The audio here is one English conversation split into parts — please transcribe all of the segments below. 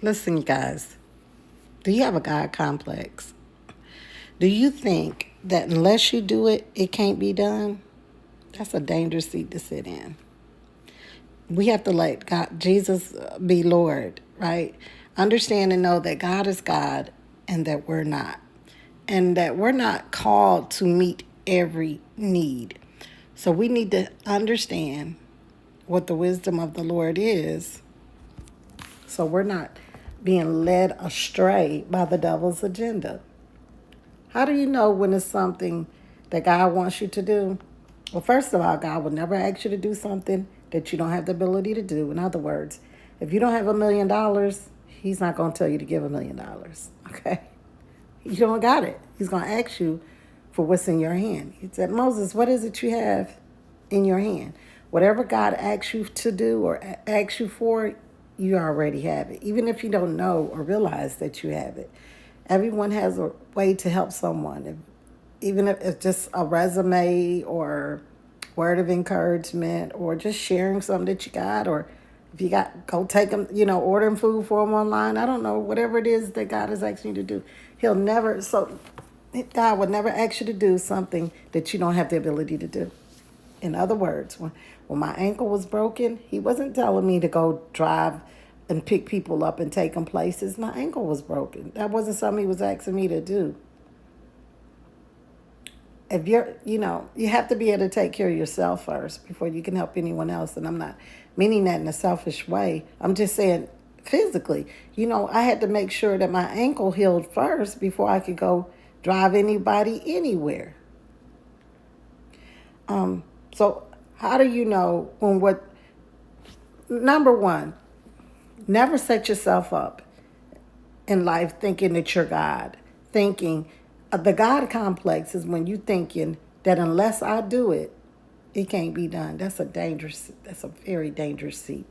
Listen, you guys, do you have a God complex? Do you think that unless you do it, it can't be done? That's a dangerous seat to sit in. We have to let God, Jesus be Lord, right? Understand and know that God is God and that we're not. And that we're not called to meet every need. So we need to understand what the wisdom of the Lord is, so we're not being led astray by the devil's agenda. How do you know when it's something that God wants you to do? Well, first of all, God will never ask you to do something that you don't have the ability to do. In other words, if you don't have $1 million, He's not going to tell you to give $1 million. Okay? You don't got it. He's going to ask you for what's in your hand. He said, Moses, what is it you have in your hand? Whatever God asks you to do or asks you for, you already have it, even if you don't know or realize that you have it. Everyone has a way to help someone, even if it's just a resume or word of encouragement or just sharing something that you got, or if you got, go take them, ordering food for them online. I don't know, whatever it is that God is asking you to do. He'll never, so God would never ask you to do something that you don't have the ability to do. In other words, when my ankle was broken, He wasn't telling me to go drive and pick people up and take them places. My ankle was broken. That wasn't something He was asking me to do. If you have to be able to take care of yourself first before you can help anyone else. And I'm not meaning that in a selfish way. I'm just saying physically, I had to make sure that my ankle healed first before I could go drive anybody anywhere. So how do you know number one, never set yourself up in life thinking that you're God. Thinking, the God complex is when you thinking that unless I do it, it can't be done. That's a very dangerous seat.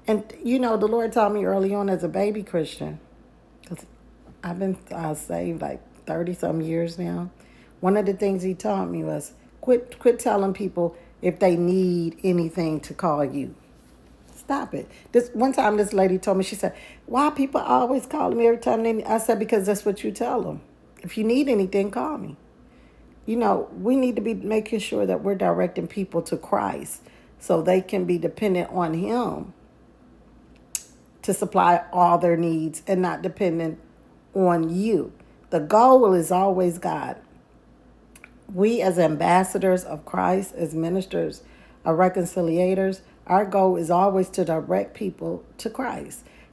And the Lord taught me early on as a baby Christian, because I've been saved like 30 some years now. One of the things He taught me was quit telling people if they need anything to call you. Stop it. This one time, this lady told me, she said, "Why people always calling me every time they?" I said, "Because that's what you tell them. If you need anything, call me." We need to be making sure that we're directing people to Christ so they can be dependent on Him to supply all their needs and not dependent on you. The goal is always God. We as ambassadors of Christ, as ministers, reconciliators, our goal is always to direct people to Christ.